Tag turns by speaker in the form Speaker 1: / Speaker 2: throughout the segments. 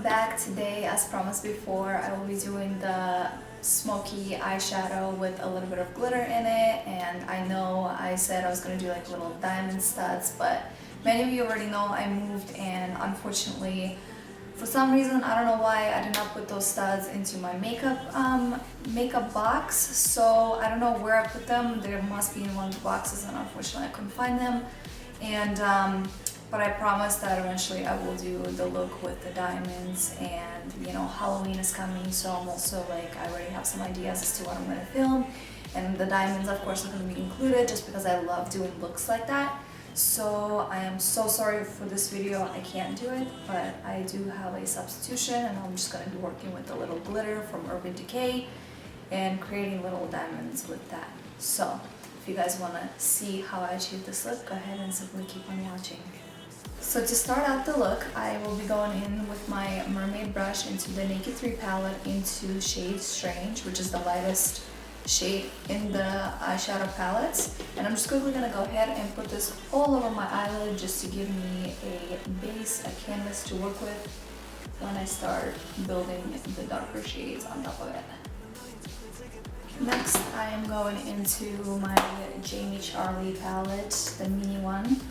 Speaker 1: back. Today, as promised before, I will be doing the smoky eyeshadow with a little bit of glitter in it. And I know I said I was going to do like little diamond studs, but many of you already know I moved, and unfortunately for some reason, I don't know why, I did not put those studs into my makeup box. So I don't know where I put them. There must be in one of the boxes, and unfortunately I couldn't find them. And but I promise that eventually I will do the look with the diamonds. And you know, Halloween is coming, so I'm also like, I already have some ideas as to what I'm going to film, and the diamonds of course are going to be included just because I love doing looks like that. So I am so sorry for this video, I can't do it, but I do have a substitution, and I'm just going to be working with the little glitter from Urban Decay and creating little diamonds with that. So if you guys want to see how I achieve this look, go ahead and simply keep on watching. So to start out the look, I will be going in with my mermaid brush into the Naked 3 palette into shade Strange, which is the lightest shade in the eyeshadow palettes. And I'm just quickly going to go ahead and put this all over my eyelid just to give me a base, a canvas to work with when I start building the darker shades on top of it. Next, I am going into my Jamie Charlie palette, the mini one.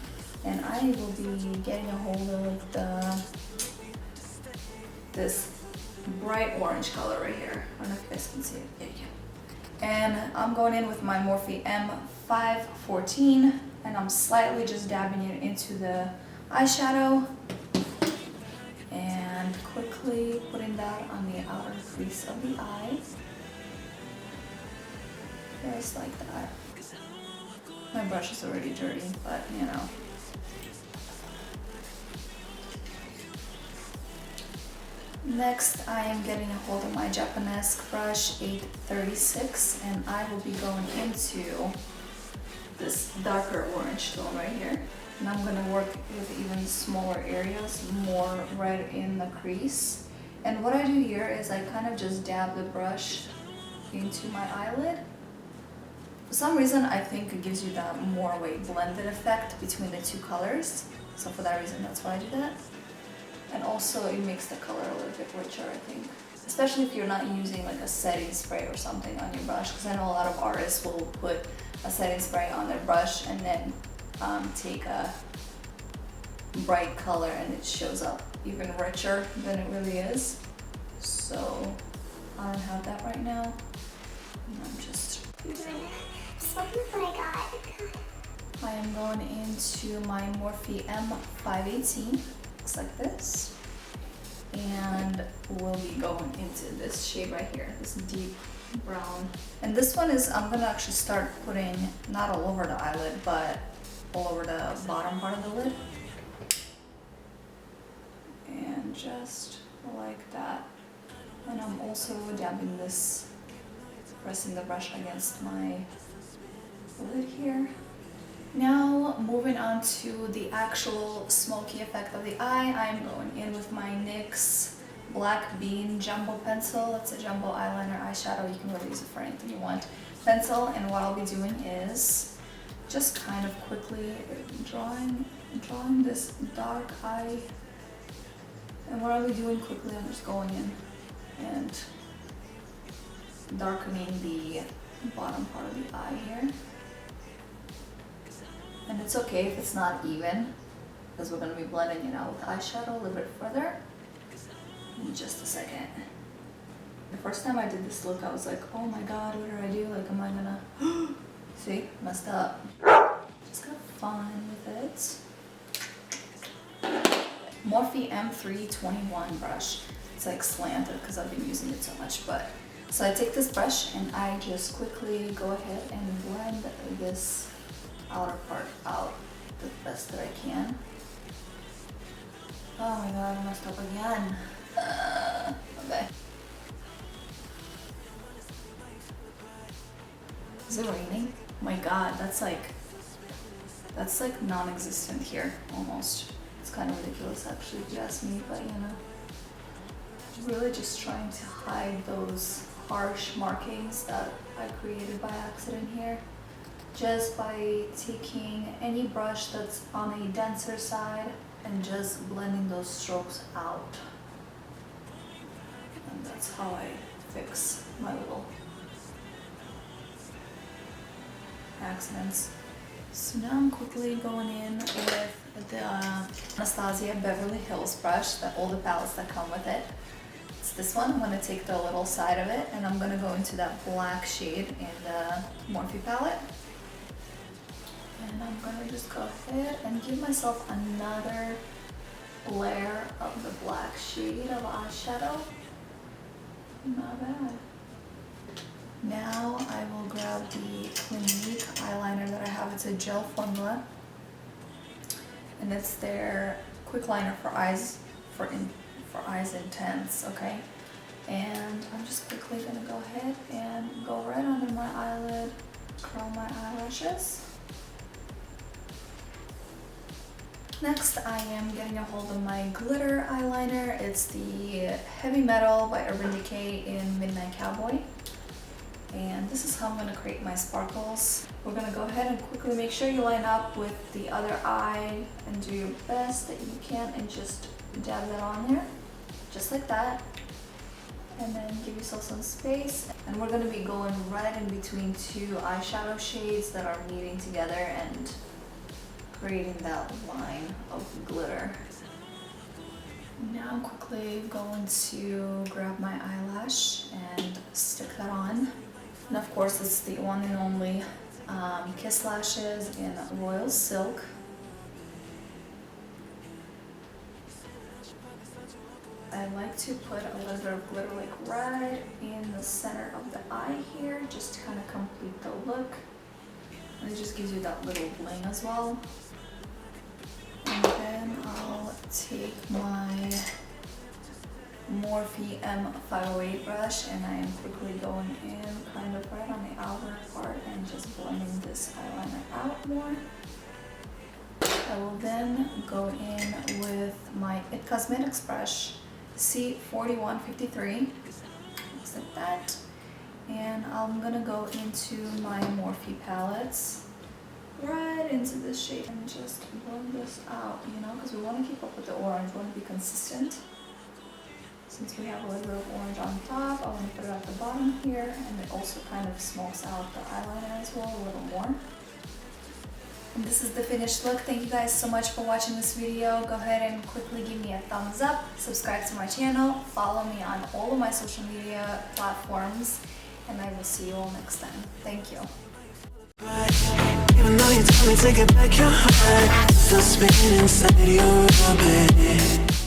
Speaker 1: And I will be getting a hold of this bright orange color right here. I don't know if you guys can see it. Yeah, you can. And I'm going in with my Morphe M514, and I'm slightly just dabbing it into the eyeshadow and quickly putting that on the outer crease of the eye. Just like that. My brush is already dirty, but you know. Next, I am getting a hold of my Japanese brush 836, and I will be going into this darker orange tone right here. And I'm going to work with even smaller areas, more right in the crease. And what I do here is I kind of just dab the brush into my eyelid. For some reason, I think it gives you that more of a blended effect between the two colors. So for that reason, that's why I do that. And also it makes the color a little bit richer, I think. Especially if you're not using like a setting spray or something on your brush, because I know a lot of artists will put a setting spray on their brush and then take a bright color and it shows up even richer than it really is. So I don't have that right now. And I'm just... I am going into my Morphe M518. Looks like this, and we'll be going into this shade right here, this deep brown. And this one is, I'm gonna actually start putting not all over the eyelid, but all over the bottom part of the lid, and just like that. And I'm also dabbing this, pressing the brush against my lid here. Now, moving on to the actual smoky effect of the eye, I'm going in with my NYX Black Bean Jumbo Pencil. It's a jumbo eyeliner eyeshadow. You can really use it for anything you want. Pencil, and what I'll be doing is just kind of quickly drawing this dark eye. And what I'll be doing quickly, I'm just going in and darkening the bottom part of the eye here. And it's okay if it's not even, because we're going to be blending it out with eyeshadow a little bit further in just a second. The first time I did this look, I was like, oh my god, what did I do? Like, am I gonna... See? Messed up. Just got fun with it. Morphe M321 brush. It's like slanted because I've been using it so much, but... So I take this brush and I just quickly go ahead and blend this outer part out the best that I can. Oh my god, I messed up again. Okay. Is it raining? Oh my god, that's like non-existent here, almost. It's kind of ridiculous actually, if you ask me, but you know. Really just trying to hide those harsh markings that I created by accident here. Just by taking any brush that's on a denser side and just blending those strokes out. that's how I fix my little accidents. So now I'm quickly going in with the Anastasia Beverly Hills brush, all the palettes that come with it. It's this one. I'm going to take the little side of it and I'm going to go into that black shade in the Morphe palette. And I'm going to just go ahead and give myself another layer of the black shade of eyeshadow. Not bad. Now I will grab the Clinique eyeliner that I have. It's a gel formula, and it's their quick liner for eyes, for eyes intense. Okay, and I'm just quickly gonna go ahead and go right under my eyelid, curl my eyelashes. Next, I am getting a hold of my glitter eyeliner. It's the Heavy Metal by Urban Decay in Midnight Cowboy. And this is how I'm going to create my sparkles. We're going to go ahead and quickly make sure you line up with the other eye and do your best that you can and just dab that on there, just like that. And then give yourself some space. And we're going to be going right in between two eyeshadow shades that are meeting together and creating that line of glitter. Now I'm quickly going to grab my eyelash and stick that on. And of course it's the one and only Kiss Lashes in Royal Silk. I like to put a little bit of glitter like right in the center of the eye here, just to kind of complete the look. And it just gives you that little bling as well. And then I'll take my Morphe M508 brush and I am quickly going in kind of right on the outer part and just blending this eyeliner out more. I will then go in with my IT Cosmetics brush, C4153, looks like that. And I'm gonna go into my Morphe palettes, right into this shade and just blend this out, you know, because we want to keep up with the orange, we want to be consistent. Since we have a little bit of orange on top, I want to put it at the bottom here, and it also kind of smokes out the eyeliner as well a little more. And this is the finished look. Thank you guys so much for watching this video. Go ahead and quickly give me a thumbs up, subscribe to my channel, follow me on all of my social media platforms, and I will see you all next time. Thank you. Even though you told me to get back your heart, still spinning inside your orbit.